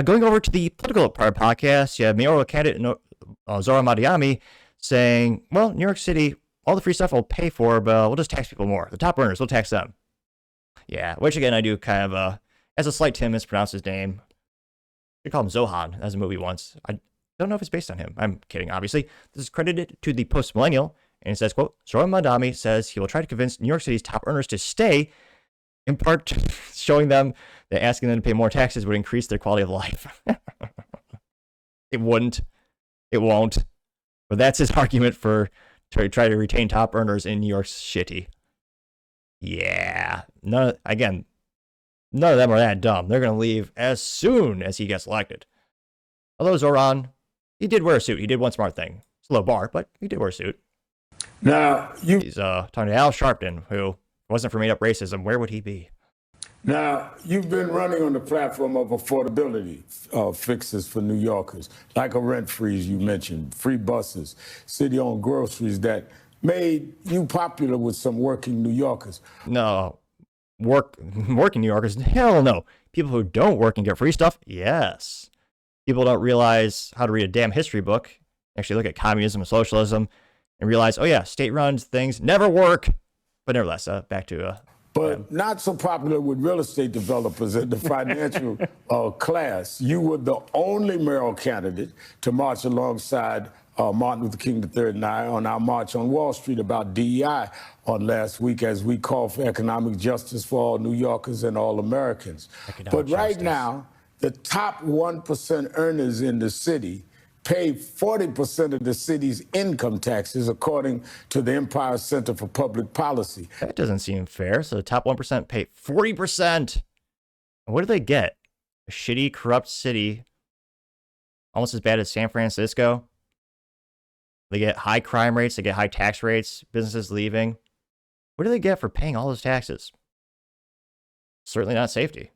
Going over to the political part of the podcast, you have mayoral candidate Zohran Mamdani saying, well, New York City, all the free stuff we'll pay for, but we'll just tax people more. The top earners, we'll tax them. Yeah, which again, I do kind of, as a slight Tim mispronounce his name. They call him Zohan as a movie once. I don't know if it's based on him. I'm kidding, obviously. This is credited to the Post-Millennial, and it says, quote, Zohran Mamdani says he will try to convince New York City's top earners to stay, in part showing them that asking them to pay more taxes would increase their quality of life. It wouldn't. It won't. But that's his argument to try to retain top earners in New York's shitty. Yeah. None of them are that dumb. They're going to leave as soon as he gets elected. Although Zohran, he did wear a suit. He did one smart thing. It's a low bar, but he did wear a suit. Now, he's talking to Al Sharpton, who, if it wasn't for made-up racism, where would he be? Now, you've been running on the platform of affordability fixes for New Yorkers, like a rent freeze you mentioned, free buses, city-owned groceries that made you popular with some working New Yorkers. No. Working New Yorkers? Hell no. People who don't work and get free stuff? Yes. People don't realize how to read a damn history book, actually look at communism and socialism, and realize, oh yeah, state-run things never work. But nevertheless, back to... But not so popular with real estate developers in the financial class. You were the only mayoral candidate to march alongside Martin Luther King III and I on our march on Wall Street about DEI on last week as we call for economic justice for all New Yorkers and all Americans. But right now, the top 1% earners in the city pay 40% of the city's income taxes, according to the Empire Center for Public Policy. That doesn't seem fair. So the top 1% pay 40%. And what do they get? A shitty, corrupt city, almost as bad as San Francisco. They get high crime rates. They get high tax rates. Businesses leaving. What do they get for paying all those taxes? Certainly not safety.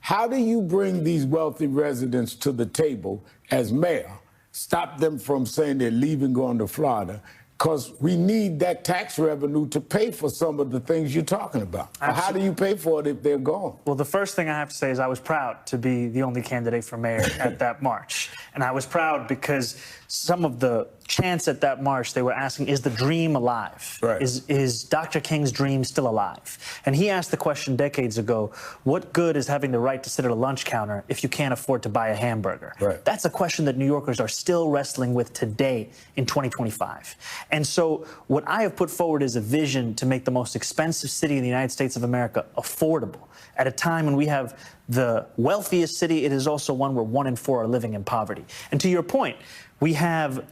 How do you bring these wealthy residents to the table as mayor? Stop them from saying they're leaving, going to Florida, because we need that tax revenue to pay for some of the things you're talking about. How do you pay for it if they're gone? Well, the first thing I have to say is I was proud to be the only candidate for mayor at that march. And I was proud because some of the chants at that march, they were asking, is the dream alive? Right. Is Dr. King's dream still alive? And he asked the question decades ago, what good is having the right to sit at a lunch counter if you can't afford to buy a hamburger? Right. That's a question that New Yorkers are still wrestling with today in 2025. And so what I have put forward is a vision to make the most expensive city in the United States of America affordable. At a time when we have the wealthiest city, it is also one where 1 in 4 are living in poverty. And to your point, we have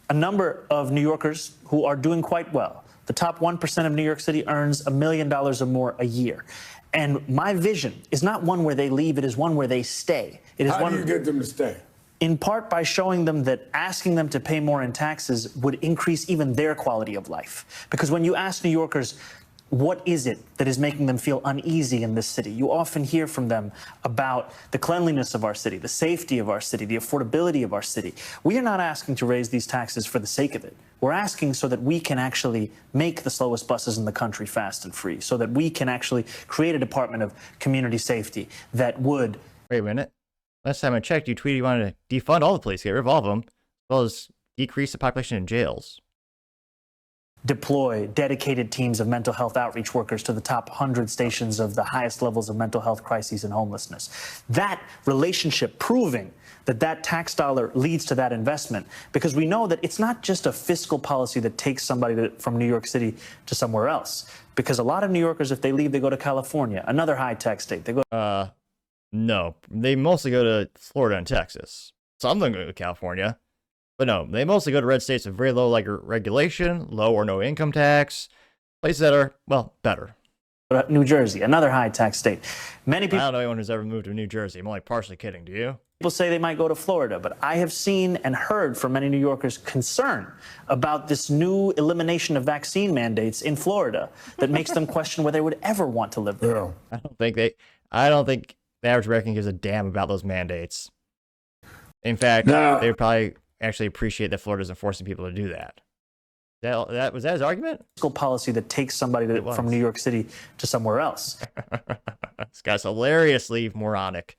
a number of New Yorkers who are doing quite well. The top 1% of New York City earns $1 million or more a year. And my vision is not one where they leave, it is one where they stay. It is How do you get them to stay? In part by showing them that asking them to pay more in taxes would increase even their quality of life. Because when you ask New Yorkers, what is it that is making them feel uneasy in this city? You often hear from them about the cleanliness of our city, the safety of our city, the affordability of our city. We are not asking to raise these taxes for the sake of it. We're asking so that we can actually make the slowest buses in the country fast and free, so that we can actually create a department of community safety that would... Wait a minute. Last time I checked, you tweeted you wanted to defund all the police, get rid of all of them, as well as decrease the population in jails. Deploy dedicated teams of mental health outreach workers to the top 100 stations of the highest levels of mental health crises and homelessness. That relationship proving that that tax dollar leads to that investment, because we know that it's not just a fiscal policy that takes somebody from New York City to somewhere else. Because a lot of New Yorkers, if they leave, they go to California, another high-tax state. They go. No, they mostly go to Florida and Texas. Some of them go to California. But no, they mostly go to red states with very low regulation, low or no income tax, places that are, well, better. New Jersey, another high-tax state. Many people. I don't know anyone who's ever moved to New Jersey. I'm only partially kidding. Do you? People say they might go to Florida, but I have seen and heard from many New Yorkers concern about this new elimination of vaccine mandates in Florida that makes them question whether they would ever want to live there. Yeah. I don't think the average American gives a damn about those mandates. In fact, they would probably actually appreciate that Florida isn't forcing people to do that. Was that his argument? Fiscal policy that takes somebody from New York City to somewhere else. This guy's hilariously moronic.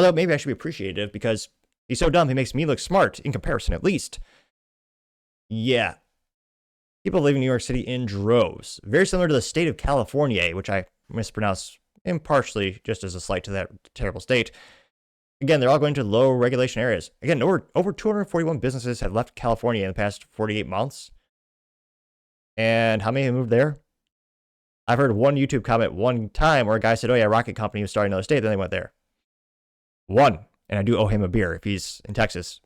Although maybe I should be appreciative because he's so dumb, he makes me look smart in comparison, at least. Yeah. People live in New York City in droves. Very similar to the state of California, which I mispronounce impartially just as a slight to that terrible state. Again, they're all going to low regulation areas. Again, over 241 businesses have left California in the past 48 months. And how many have moved there? I've heard one YouTube comment one time where a guy said, oh yeah, Rocket Company was starting another state, then they went there. One. And I do owe him a beer. If he's in Texas,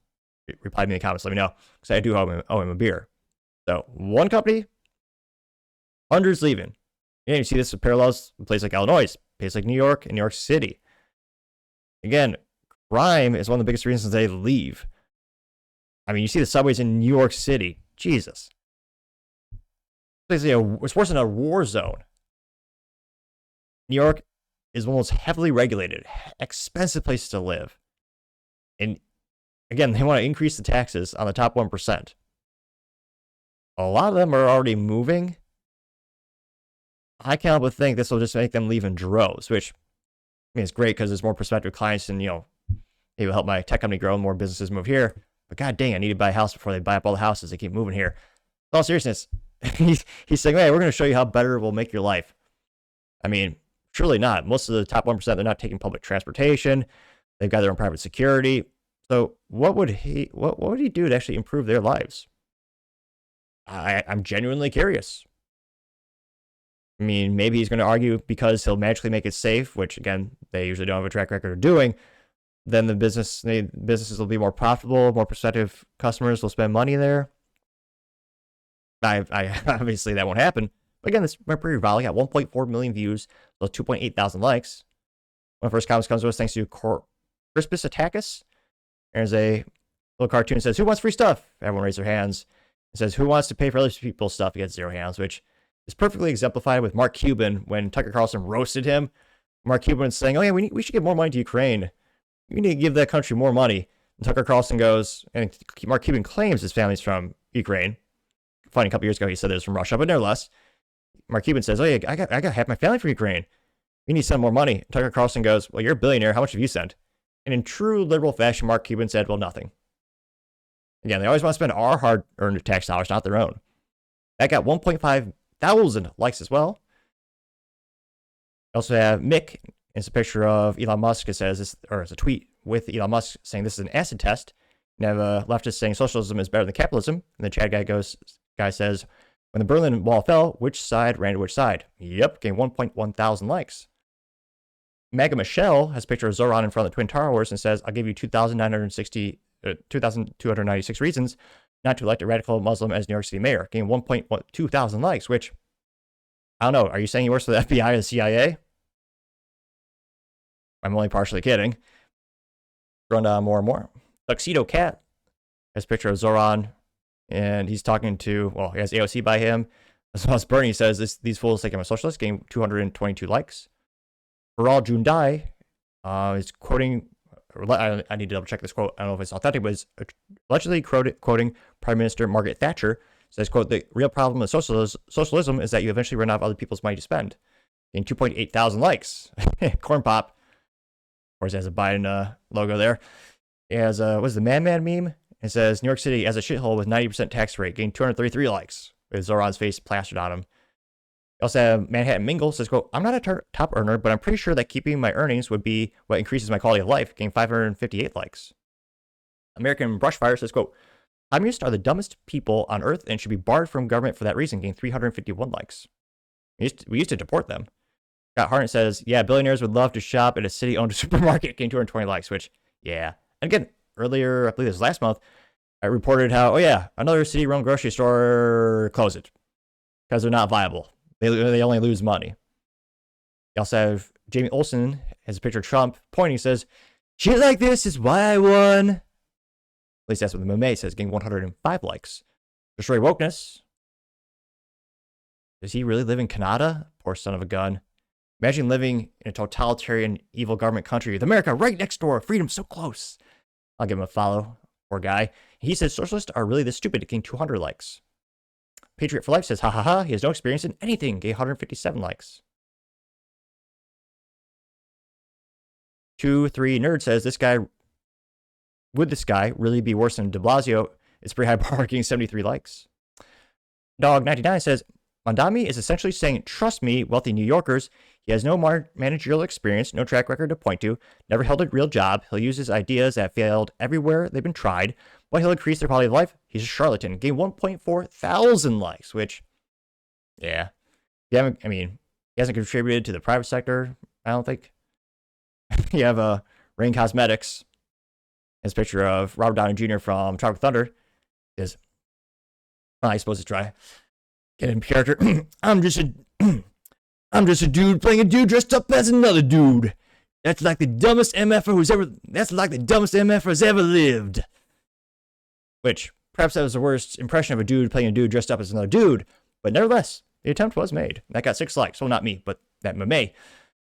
reply to me in the comments, let me know. Because I do owe him a beer. So, one company, hundreds leaving. Yeah, you see this with parallels in places like Illinois, places like New York and New York City. Again, crime is one of the biggest reasons they leave. I mean, you see the subways in New York City. Jesus. It's worse than a war zone. New York is one of the most heavily regulated, expensive places to live. And again, they want to increase the taxes on the top 1%. A lot of them are already moving. I can't help but think this will just make them leave in droves, which I mean, it's great because there's more prospective clients and, it will help my tech company grow and more businesses move here. But god dang, I need to buy a house before they buy up all the houses. They keep moving here. In all seriousness, he's saying, hey, we're going to show you how better it will make your life. I mean, surely not. Most of the top 1%, they're not taking public transportation. They've got their own private security. So what would he do to actually improve their lives? I'm genuinely curious. I mean, maybe he's going to argue because he'll magically make it safe, which again, they usually don't have a track record of doing. Then the businesses will be more profitable, more prospective customers will spend money there. I obviously that won't happen. But again, this went pretty viral. Got 1.4 million views, so 2.8 thousand likes. One of the first comments comes to us thanks to Crispus Attackus. There's a little cartoon that says, "Who wants free stuff?" Everyone raised their hands. It says, "Who wants to pay for other people's stuff?" He gets 0 hands, which is perfectly exemplified with Mark Cuban when Tucker Carlson roasted him. Mark Cuban is saying, "Oh yeah, we should give more money to Ukraine. We need to give that country more money." And Tucker Carlson goes, and Mark Cuban claims his family's from Ukraine. Funny, a couple years ago he said it was from Russia, but nevertheless, Mark Cuban says, "Oh yeah, I got half my family from Ukraine. We need to send more money." Tucker Carlson goes, "Well, you're a billionaire. How much have you sent?" And in true liberal fashion, Mark Cuban said, "Well, nothing." Again, they always want to spend our hard-earned tax dollars, not their own. That got 1.5 thousand likes as well. We also have Mick. It's a picture of Elon Musk. It says this, or it's a tweet with Elon Musk saying this is an acid test. You have a leftist saying socialism is better than capitalism. And the Chad guy says, when the Berlin Wall fell, which side ran to which side? Yep, gained 1.1 thousand likes. Mega Michelle has a picture of Zohran in front of the Twin Towers and says, I'll give you 2,296 reasons not to elect a radical Muslim as New York City mayor. Gained 1.2 thousand likes, which, I don't know. Are you saying he works for the FBI or the CIA? I'm only partially kidding. Run down more and more. Tuxedo Cat has a picture of Zohran, and he's talking to, well, he has AOC by him. As well as Bernie says, these fools think I'm a socialist, gained 222 likes. Baral Jundai is quoting, I need to double check this quote. I don't know if it's authentic, but it's allegedly quoting Prime Minister Margaret Thatcher. Says, quote, the real problem with socialism is that you eventually run out of other people's money to spend. Gained 2.8 thousand likes. Corn Pop, of course, it has a Biden logo there. It has, what's the Man meme? It says, New York City has a shithole with 90% tax rate. Gained 233 likes with Zoran's face plastered on him. We also have Manhattan Mingle says, quote, I'm not a top earner, but I'm pretty sure that keeping my earnings would be what increases my quality of life. Gained 558 likes. American Brushfire says, quote, communists are the dumbest people on earth and should be barred from government for that reason. Gained 351 likes. We used to deport them. Scott Hartnett says, yeah, billionaires would love to shop at a city-owned supermarket. Gained 220 likes, which, yeah. And again, earlier, I believe this was last month, I reported how, oh yeah, another city-run grocery store, close it. Because they're not viable. They only lose money. You also have Jamie Olsen has a picture of Trump pointing, says, shit like this is why I won. At least that's what the meme says, getting 105 likes. Destroy wokeness. Does he really live in Canada? Poor son of a gun. Imagine living in a totalitarian, evil government country with America right next door. Freedom so close. I'll give him a follow. Poor guy. He says socialists are really this stupid. Getting 200 likes. Patriot for Life says, ha ha ha, he has no experience in anything. Gave 157 likes. 23 Nerd says, would this guy really be worse than de Blasio? It's pretty high bar, getting 73 likes. Dog99 says, Mamdani is essentially saying, trust me, wealthy New Yorkers. He has no managerial experience, no track record to point to, never held a real job. He'll use his ideas that failed everywhere they've been tried, but he'll increase their quality of life. He's a charlatan. Gained 1.4 thousand likes, which, yeah. He hasn't contributed to the private sector, I don't think. You have Rain Cosmetics. His picture of Robert Downey Jr. from Tropic Thunder is, I suppose it's dry. Get in character. I'm just a dude playing a dude dressed up as another dude. That's like the dumbest MFer who's ever lived. Which, perhaps that was the worst impression of a dude playing a dude dressed up as another dude, but nevertheless, the attempt was made. That got 6 likes. Well, not me, but that may.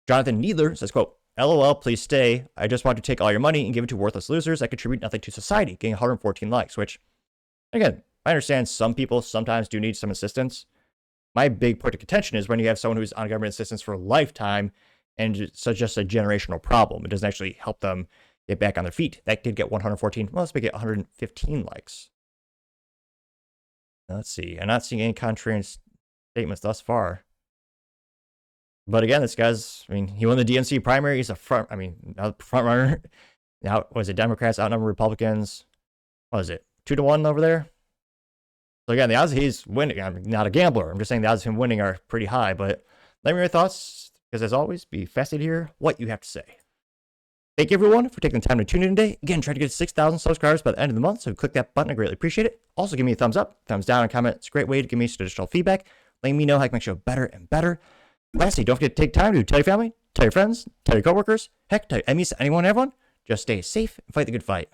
Jonathan Needler says, quote, LOL, please stay. I just want to take all your money and give it to worthless losers that contribute nothing to society, getting 114 likes, which, again, I understand some people sometimes do need some assistance. My big point of contention is when you have someone who's on government assistance for a lifetime and it's just a generational problem. It doesn't actually help them get back on their feet. That did get 114. Well, let's make it 115 likes. Let's see. I'm not seeing any contrarian statements thus far. But again, this guy's, he won the DNC primary. He's a front runner. Now, was it Democrats outnumber Republicans? What is it? 2-1 over there? So again, the odds of he's winning, I'm not a gambler. I'm just saying the odds of him winning are pretty high. But let me know your thoughts, because as always, be fascinated to hear what you have to say. Thank you, everyone, for taking the time to tune in today. Again, try to get 6,000 subscribers by the end of the month, so click that button. I greatly appreciate it. Also, give me a thumbs up, thumbs down, and comment. It's a great way to give me some additional feedback, letting me know how I can make the show better and better. Lastly, don't forget to take time to tell your family, tell your friends, tell your coworkers, heck, tell your enemies, anyone, everyone. Just stay safe and fight the good fight.